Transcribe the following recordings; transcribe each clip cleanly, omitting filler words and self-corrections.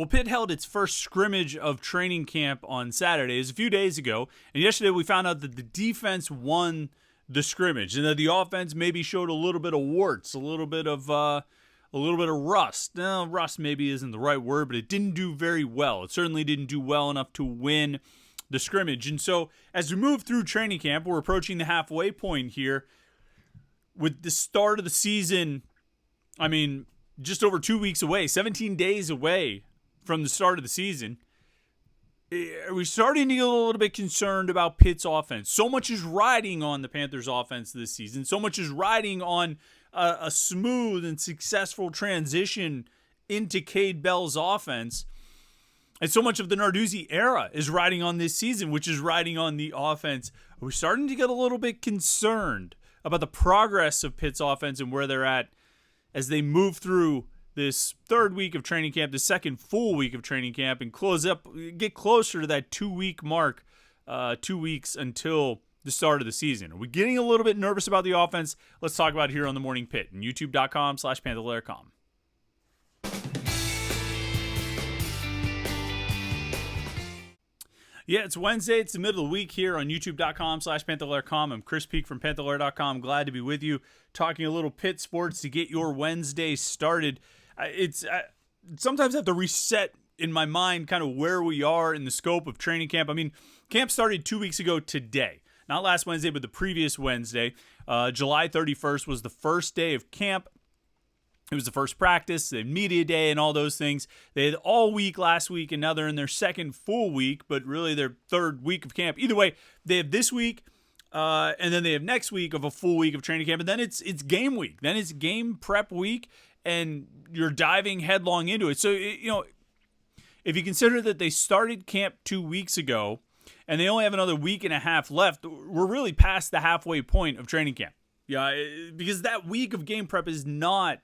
Well, Pitt held its first scrimmage of training camp on Saturday. It was a few days ago. And yesterday we found out that the defense won the scrimmage and that the offense maybe showed a little bit of warts, a little bit of rust. No, rust maybe isn't the right word, but it didn't do very well. It certainly didn't do well enough to win the scrimmage. And so as we move through training camp, we're approaching the halfway point here. With the start of the season, I mean, just over 2 weeks away, 17 days away from the start of the season, are we starting to get a little bit concerned about Pitt's offense? So much is riding on the Panthers' offense this season. So much is riding on a smooth and successful transition into Cade Bell's offense. And so much of the Narduzzi era is riding on this season, which is riding on the offense. Are we starting to get a little bit concerned about the progress of Pitt's offense and where they're at as they move through this third week of training camp, the second full week of training camp, and get closer to that 2-week mark, 2 weeks until the start of the season? Are we getting a little bit nervous about the offense? Let's talk about it here on the Morning Pitt and youtube.com/Panther-Lair.com. Yeah, it's Wednesday. It's the middle of the week here on youtube.com/Panther-Lair.com. I'm Chris Peak from Panther-Lair.com. Glad to be with you, talking a little Pitt sports to get your Wednesday started. Sometimes I have to reset in my mind kind of where we are in the scope of training camp. I mean, camp started 2 weeks ago today. Not last Wednesday, but the previous Wednesday. July 31st was the first day of camp. It was the first practice, the media day, and all those things. They had all week last week, and now they're in their second full week, but really their third week of camp. Either way, they have this week, and then they have next week of a full week of training camp, and then it's game week. Then it's game prep week, and you're diving headlong into it. So, if you consider that they started camp 2 weeks ago, and they only have another week and a half left, we're really past the halfway point of training camp. Yeah, because that week of game prep is not...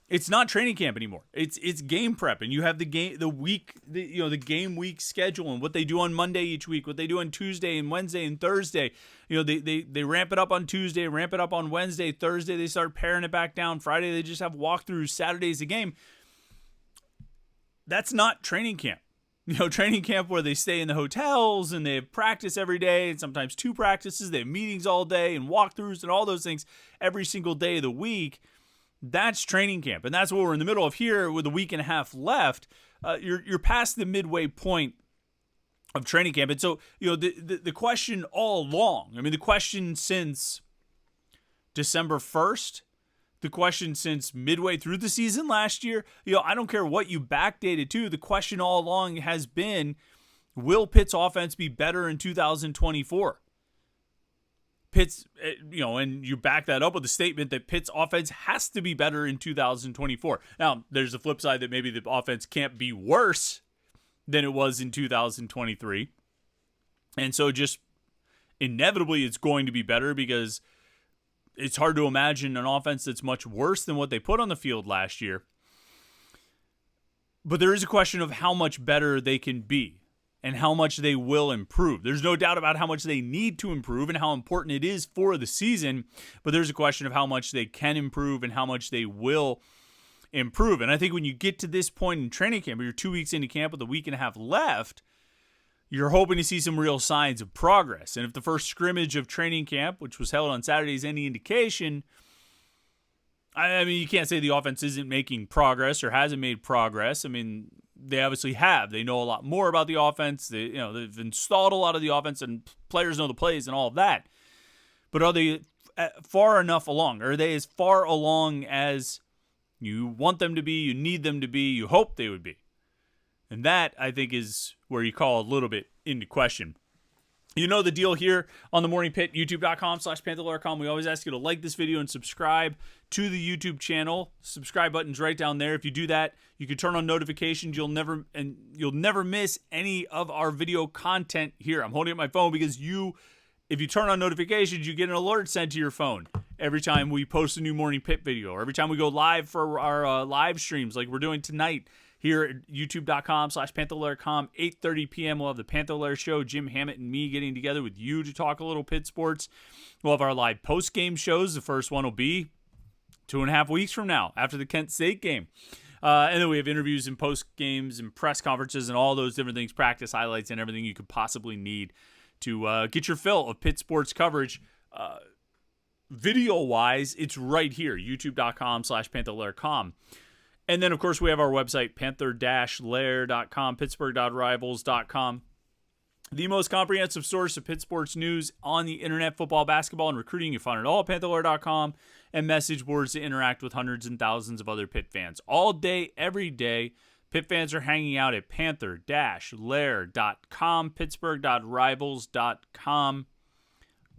It's not training camp anymore. It's game prep, and you have the game week schedule and what they do on Monday each week, what they do on Tuesday and Wednesday and Thursday. They ramp it up on Tuesday, ramp it up on Wednesday, Thursday they start paring it back down. Friday they just have walkthroughs. Saturday's a game. That's not training camp. Training camp where they stay in the hotels and they have practice every day and sometimes 2 practices. They have meetings all day and walkthroughs and all those things every single day of the week. That's training camp, and that's what we're in the middle of here with a week and a half left. You're past the midway point of training camp, and so the question all along. I mean, the question since December 1st, the question since midway through the season last year. I don't care what you backdated to. The question all along has been: will Pitt's offense be better in 2024? Pitt's, and you back that up with the statement that Pitt's offense has to be better in 2024. Now, there's a flip side that maybe the offense can't be worse than it was in 2023. And so just inevitably it's going to be better, because it's hard to imagine an offense that's much worse than what they put on the field last year. But there is a question of how much better they can be and how much they will improve. There's no doubt about how much they need to improve and how important it is for the season, but there's a question of how much they can improve and how much they will improve. And I think when you get to this point in training camp, you're 2 weeks into camp with a week and a half left, you're hoping to see some real signs of progress. And if the first scrimmage of training camp, which was held on Saturday, is any indication, I mean, you can't say the offense isn't making progress or hasn't made progress. I mean, they obviously have. They know a lot more about the offense. They've installed a lot of the offense, and players know the plays and all of that. But are they far enough along? Are they as far along as you want them to be, you need them to be, you hope they would be? And that, I think, is where you call a little bit into question. You know the deal here on the Morning Pitt, youtube.com/Panther-Lair.com. We always ask you to like this video and subscribe to the YouTube channel. Subscribe button's right down there. If you do that, you can turn on notifications. You'll never miss any of our video content here. I'm holding up my phone because if you turn on notifications, you get an alert sent to your phone every time we post a new Morning Pitt video, or every time we go live for our live streams like we're doing tonight. Here at youtube.com/Panther-Lair.com, 8:30 p.m. We'll have the Panther-Lair Show, Jim Hammett and me getting together with you to talk a little Pitt sports. We'll have our live post-game shows. The first one will be 2.5 weeks from now, after the Kent State game. And then we have interviews and post games and press conferences and all those different things, practice highlights and everything you could possibly need to get your fill of Pitt sports coverage. Video-wise, it's right here, youtube.com/Panther-Lair.com. And then, of course, we have our website, Panther-Lair.com, Pittsburgh.rivals.com. The most comprehensive source of Pitt sports news on the internet, football, basketball, and recruiting. You find it all at Panther-Lair.com, and message boards to interact with hundreds and thousands of other Pitt fans. All day, every day, Pitt fans are hanging out at Panther-Lair.com, Pittsburgh.rivals.com.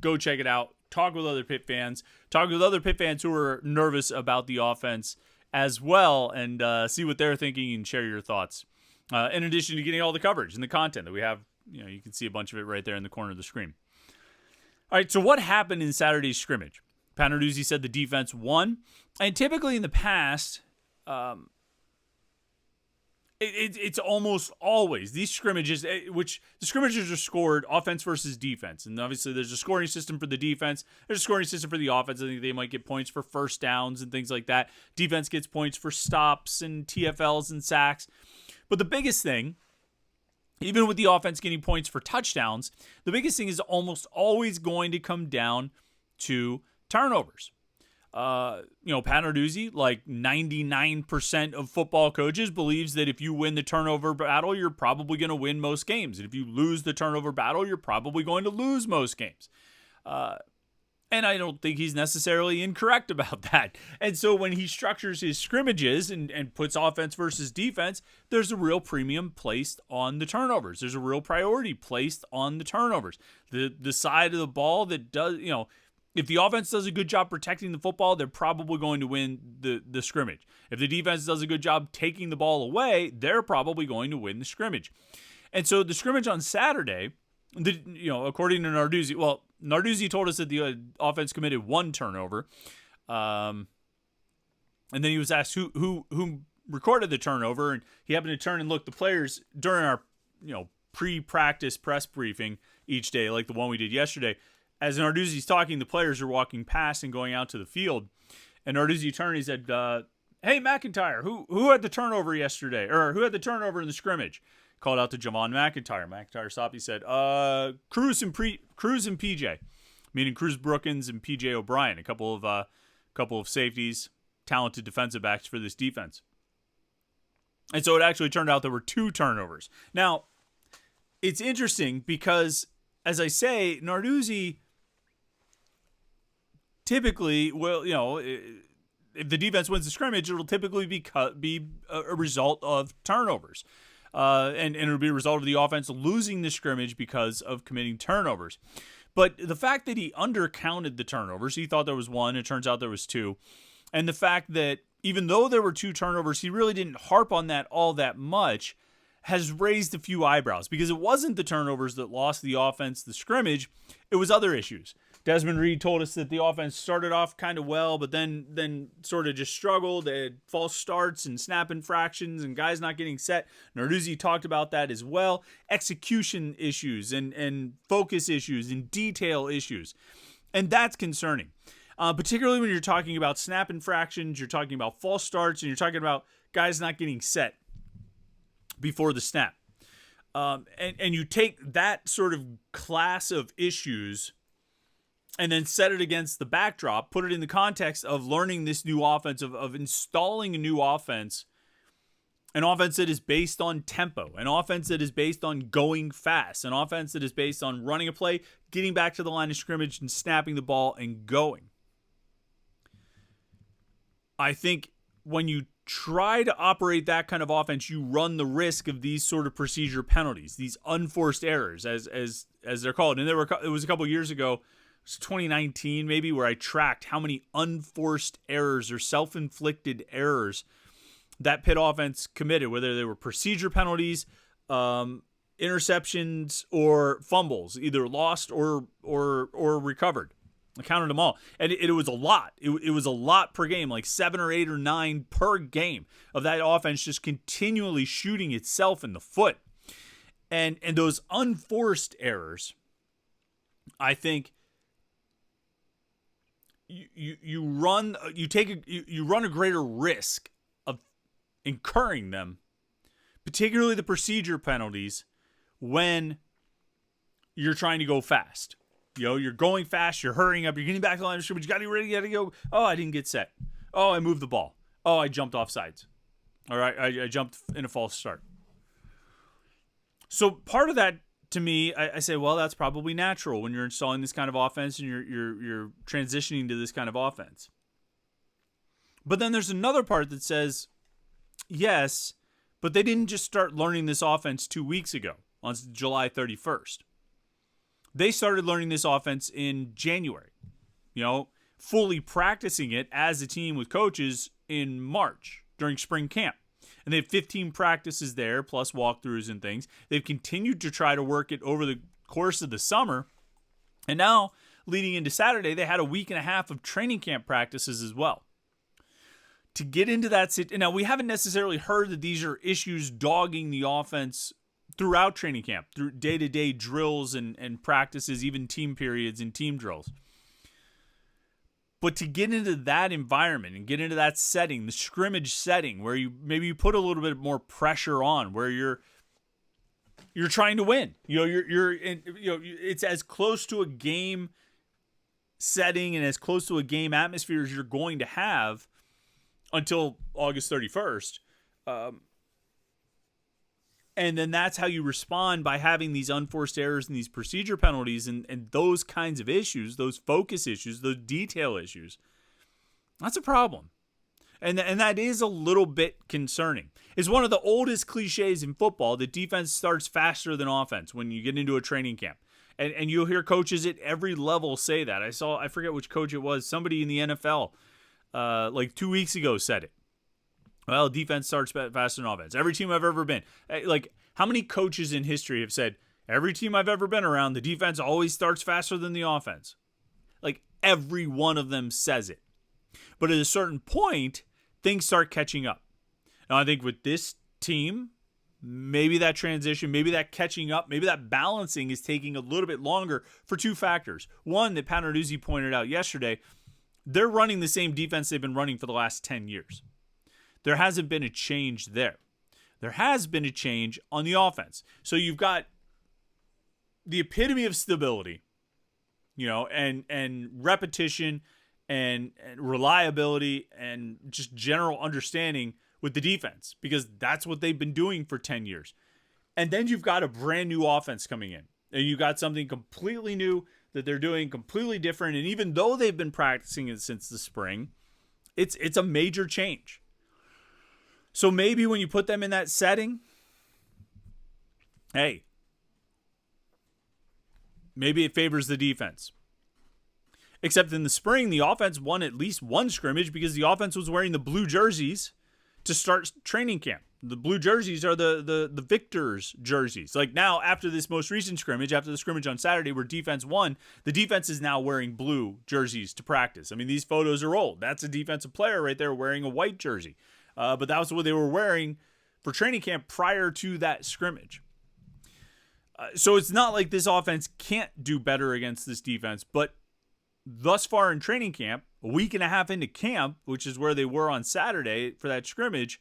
Go check it out. Talk with other Pitt fans. Talk with other Pitt fans who are nervous about the offense as well, and see what they're thinking and share your thoughts. In addition to getting all the coverage and the content that we have, you can see a bunch of it right there in the corner of the screen. All right, so what happened in Saturday's scrimmage? Pat Narduzzi said the defense won, and typically in the past, it's almost always these scrimmages, which the scrimmages are scored offense versus defense. And obviously there's a scoring system for the defense. There's a scoring system for the offense. I think they might get points for first downs and things like that. Defense gets points for stops and TFLs and sacks. But the biggest thing, even with the offense getting points for touchdowns, the biggest thing is almost always going to come down to turnovers. Pat Narduzzi, like 99% of football coaches, believes that if you win the turnover battle, you're probably going to win most games. And if you lose the turnover battle, you're probably going to lose most games. And I don't think he's necessarily incorrect about that. And so when he structures his scrimmages and puts offense versus defense, there's a real premium placed on the turnovers. There's a real priority placed on the turnovers. The side of the ball that does, if the offense does a good job protecting the football, they're probably going to win the scrimmage. If the defense does a good job taking the ball away, they're probably going to win the scrimmage. And so the scrimmage on Saturday, according to Narduzzi, Narduzzi told us that the offense committed one turnover. And then he was asked who recorded the turnover, and he happened to turn and look the players during our pre-practice press briefing each day, like the one we did yesterday. As Narduzzi's talking, the players are walking past and going out to the field. And Narduzzi turned and he said, hey, McIntyre, who had the turnover yesterday? Or who had the turnover in the scrimmage? Called out to Javon McIntyre. McIntyre stopped. He said, Cruz and PJ, meaning Cruz Brookins and PJ O'Brien, a couple of safeties, talented defensive backs for this defense. And so it actually turned out there were two turnovers. Now, it's interesting because, as I say, Narduzzi typically, if the defense wins the scrimmage, it'll typically be a result of turnovers. And it'll be a result of the offense losing the scrimmage because of committing turnovers. But the fact that he undercounted the turnovers, he thought there was one, it turns out there was two. And the fact that even though there were two turnovers, he really didn't harp on that all that much, has raised a few eyebrows, because it wasn't the turnovers that lost the offense the scrimmage, it was other issues. Desmond Reed told us that the offense started off kind of well, but then sort of just struggled. They had false starts and snap infractions and guys not getting set. Narduzzi talked about that as well. Execution issues and focus issues and detail issues. And that's concerning, particularly when you're talking about snap infractions, you're talking about false starts, and you're talking about guys not getting set before the snap. And you take that sort of class of issues and then set it against the backdrop, put it in the context of learning this new offense, of installing a new offense, an offense that is based on tempo, an offense that is based on going fast, an offense that is based on running a play, getting back to the line of scrimmage and snapping the ball and going. I think when you try to operate that kind of offense, you run the risk of these sort of procedure penalties, these unforced errors, as they're called. And it was a couple years ago, it was 2019 maybe, where I tracked how many unforced errors or self-inflicted errors that Pitt offense committed, whether they were procedure penalties, interceptions, or fumbles, either lost or recovered. I counted them all, and it was a lot. It was a lot per game, like 7 or 8 or 9 per game of that offense just continually shooting itself in the foot. And those unforced errors, I think you run a greater risk incurring them, particularly the procedure penalties, when you're trying to go fast. You're going fast, you're hurrying up, you're getting back to the line of scrimmage, you got to get ready, you got to go. Oh, I didn't get set. Oh, I moved the ball. Oh, I jumped off sides. All right, I jumped in a false start. So part of that, to me, I say, well, that's probably natural when you're installing this kind of offense and you're transitioning to this kind of offense. But then there's another part that says, yes, but they didn't just start learning this offense 2 weeks ago on July 31st. They started learning this offense in January, fully practicing it as a team with coaches in March during spring camp. And they have 15 practices there, plus walkthroughs and things. They've continued to try to work it over the course of the summer. And now, leading into Saturday, they had a week and a half of training camp practices as well. To get into that, now we haven't necessarily heard that these are issues dogging the offense throughout training camp, through day-to-day drills and practices, even team periods and team drills. But to get into that environment and get into that setting, the scrimmage setting, where you put a little bit more pressure on, where you're trying to win. It's as close to a game setting and as close to a game atmosphere as you're going to have until August 31st. And then that's how you respond, by having these unforced errors and these procedure penalties and those kinds of issues, those focus issues, those detail issues. That's a problem. And that is a little bit concerning. It's one of the oldest cliches in football that defense starts faster than offense when you get into a training camp. And you'll hear coaches at every level say that. I forget which coach it was, somebody in the NFL like 2 weeks ago said it. Well, defense starts faster than offense. Every team I've ever been. Like, how many coaches in history have said, every team I've ever been around, the defense always starts faster than the offense? Like, every one of them says it. But at a certain point, things start catching up. Now, I think with this team, maybe that transition, maybe that catching up, maybe that balancing is taking a little bit longer for two factors. One, that Panthers pointed out yesterday, they're running the same defense they've been running for the last 10 years. There hasn't been a change there. There has been a change on the offense. So you've got the epitome of stability, and repetition and reliability and just general understanding with the defense, because that's what they've been doing for 10 years. And then you've got a brand new offense coming in. And you've got something completely new that they're doing completely different. And even though they've been practicing it since the spring, it's a major change. So maybe when you put them in that setting, hey, maybe it favors the defense. Except in the spring, the offense won at least one scrimmage because the offense was wearing the blue jerseys to start training camp. The blue jerseys are the victors' jerseys. Like now, after this most recent scrimmage, after the scrimmage on Saturday where defense won, the defense is now wearing blue jerseys to practice. I mean, these photos are old. That's a defensive player right there wearing a white jersey. But that was what they were wearing for training camp prior to that scrimmage. So it's not like this offense can't do better against this defense, but thus far in training camp, a week and a half into camp, which is where they were on Saturday for that scrimmage,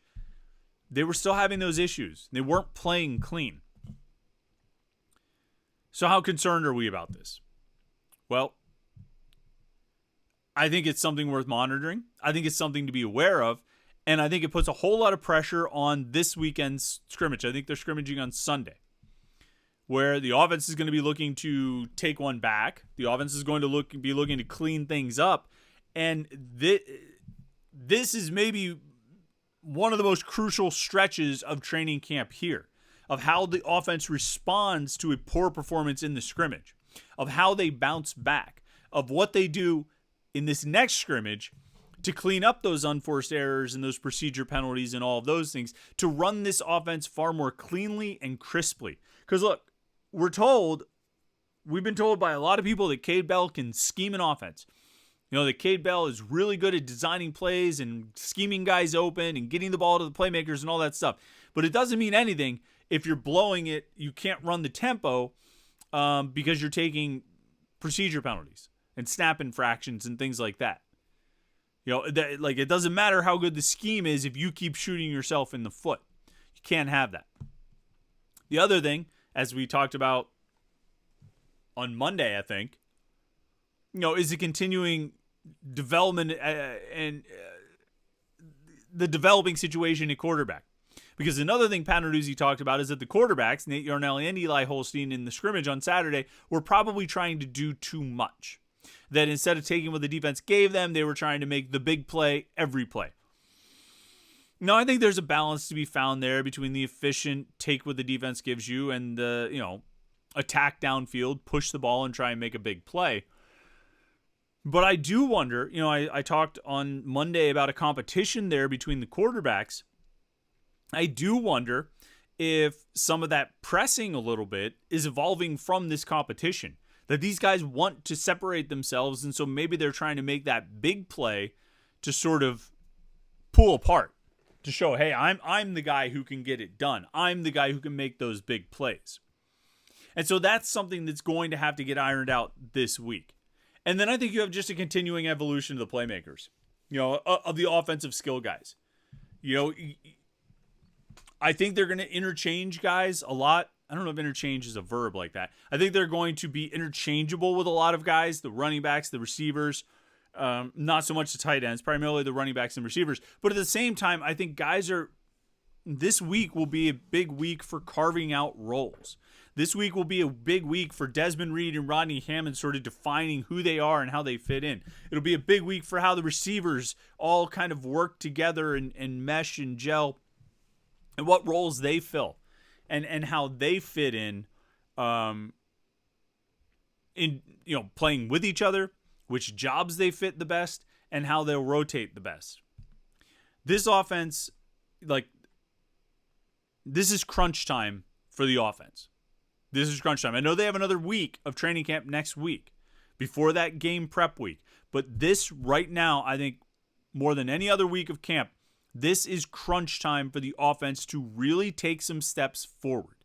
they were still having those issues. They weren't playing clean. So how concerned are we about this? Well, I think it's something worth monitoring. I think it's something to be aware of. And I think it puts a whole lot of pressure on this weekend's scrimmage. I think they're scrimmaging on Sunday, where the offense is going to be looking to take one back. The offense is going to be looking to clean things up. And this is maybe one of the most crucial stretches of training camp here, of how the offense responds to a poor performance in the scrimmage, of how they bounce back, of what they do in this next scrimmage to clean up those unforced errors and those procedure penalties and all of those things, to run this offense far more cleanly and crisply. Because look, we've been told by a lot of people that Cade Bell can scheme an offense. That Cade Bell is really good at designing plays and scheming guys open and getting the ball to the playmakers and all that stuff. But it doesn't mean anything if you're blowing it, you can't run the tempo because you're taking procedure penalties and snap infractions and things like that. It doesn't matter how good the scheme is if you keep shooting yourself in the foot. You can't have that. The other thing, as we talked about on Monday, I think, is the continuing development and the developing situation at quarterback. Because another thing Pat Narduzzi talked about is that the quarterbacks, Nate Yarnell and Eli Holstein, in the scrimmage on Saturday, were probably trying to do too much. That instead of taking what the defense gave them, they were trying to make the big play every play. Now, I think there's a balance to be found there between the efficient take what the defense gives you and the, attack downfield, push the ball, and try and make a big play. But I do wonder, I talked on Monday about a competition there between the quarterbacks. I do wonder if some of that pressing a little bit is evolving from this competition. That these guys want to separate themselves, and so maybe they're trying to make that big play to sort of pull apart, to show, hey, I'm the guy who can get it done. I'm the guy who can make those big plays. And so that's something that's going to have to get ironed out this week. And then I think you have just a continuing evolution of the playmakers, of the offensive skill guys. I think they're going to interchange guys a lot. I don't know if interchange is a verb like that. I think they're going to be interchangeable with a lot of guys, the running backs, the receivers, not so much the tight ends, primarily the running backs and receivers. But at the same time, I think this week will be a big week for carving out roles. This week will be a big week for Desmond Reed and Rodney Hammond sort of defining who they are and how they fit in. It'll be a big week for how the receivers all kind of work together and mesh and gel, and what roles they fill, and how they fit in playing with each other, which jobs they fit the best, and how they'll rotate the best. This offense, this is crunch time for the offense. This is crunch time. I know they have another week of training camp next week before that game prep week, but this right now, I think more than any other week of camp, this is crunch time for the offense to really take some steps forward.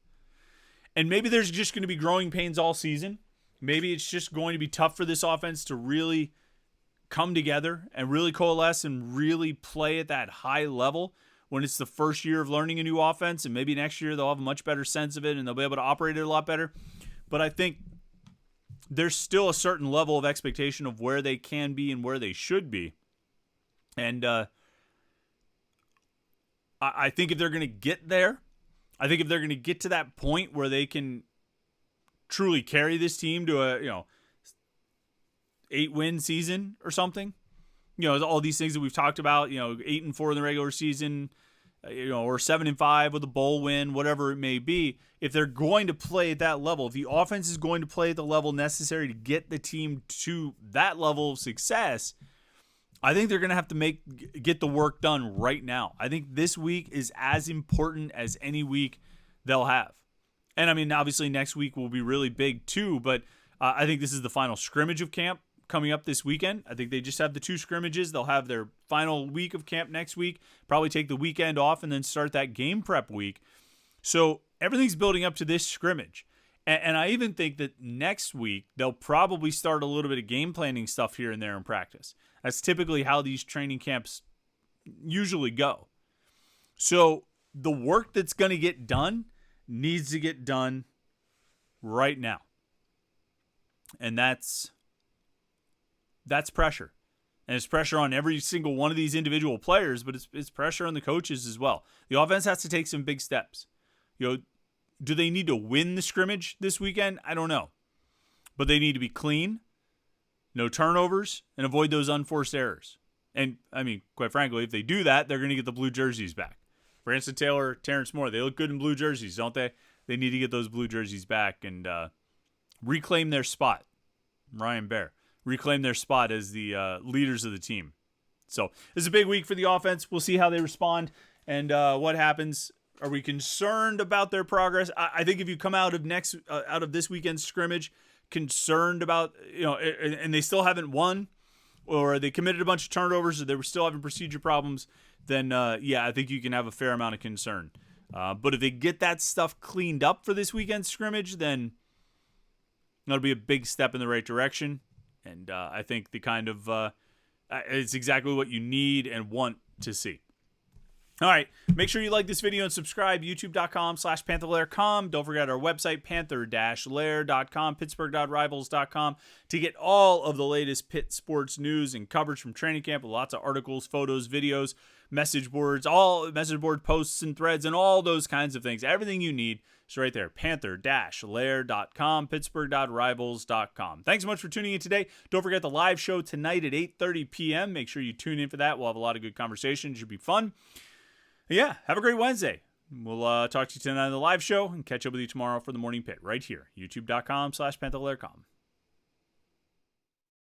And maybe there's just going to be growing pains all season. Maybe it's just going to be tough for this offense to really come together and really coalesce and really play at that high level when it's the first year of learning a new offense. And maybe next year they'll have a much better sense of it and they'll be able to operate it a lot better. But I think there's still a certain level of expectation of where they can be and where they should be. And I think if they're going to get there, I think if they're going to get to that point where they can truly carry this team to a 8-win season or something, all these things that we've talked about, 8-4 in the regular season, or 7-5 with a bowl win, whatever it may be. If they're going to play at that level, if the offense is going to play at the level necessary to get the team to that level of success, I think they're going to have to get the work done right now. I think this week is as important as any week they'll have. And I mean, obviously next week will be really big too, but I think this is the final scrimmage of camp coming up this weekend. I think they just have the 2 scrimmages. They'll have their final week of camp next week, probably take the weekend off and then start that game prep week. So everything's building up to this scrimmage. And I even think that next week they'll probably start a little bit of game planning stuff here and there in practice. That's typically how these training camps usually go. So the work that's going to get done needs to get done right now. And that's pressure. And it's pressure on every single one of these individual players, but it's pressure on the coaches as well. The offense has to take some big steps. Do they need to win the scrimmage this weekend? I don't know. But they need to be clean, no turnovers, and avoid those unforced errors. And, I mean, quite frankly, if they do that, they're going to get the blue jerseys back. Branson Taylor, Terrence Moore, they look good in blue jerseys, don't they? They need to get those blue jerseys back and reclaim their spot. Ryan Baer. Reclaim their spot as the leaders of the team. So, this is a big week for the offense. We'll see how they respond and what happens. Are we concerned about their progress? I think if you come out of this weekend's scrimmage concerned about, and they still haven't won, or they committed a bunch of turnovers, or they were still having procedure problems, then I think you can have a fair amount of concern. But if they get that stuff cleaned up for this weekend's scrimmage, then that'll be a big step in the right direction. And I think the kind of It's exactly what you need and want to see. All right, make sure you like this video and subscribe, youtube.com/Panther-Lair.com. Don't forget our website, Panther-Lair.com, Pittsburgh.rivals.com, to get all of the latest Pitt sports news and coverage from training camp with lots of articles, photos, videos, message boards, all message board posts and threads, and all those kinds of things. Everything you need is right there, Panther-Lair.com, Pittsburgh.rivals.com. Thanks so much for tuning in today. Don't forget the live show tonight at 8:30 p.m. Make sure you tune in for that. We'll have a lot of good conversations. It should be fun. Yeah, have a great Wednesday. We'll talk to you tonight on the live show and catch up with you tomorrow for the Morning Pit right here, youtube.com/Panther-Lair.com.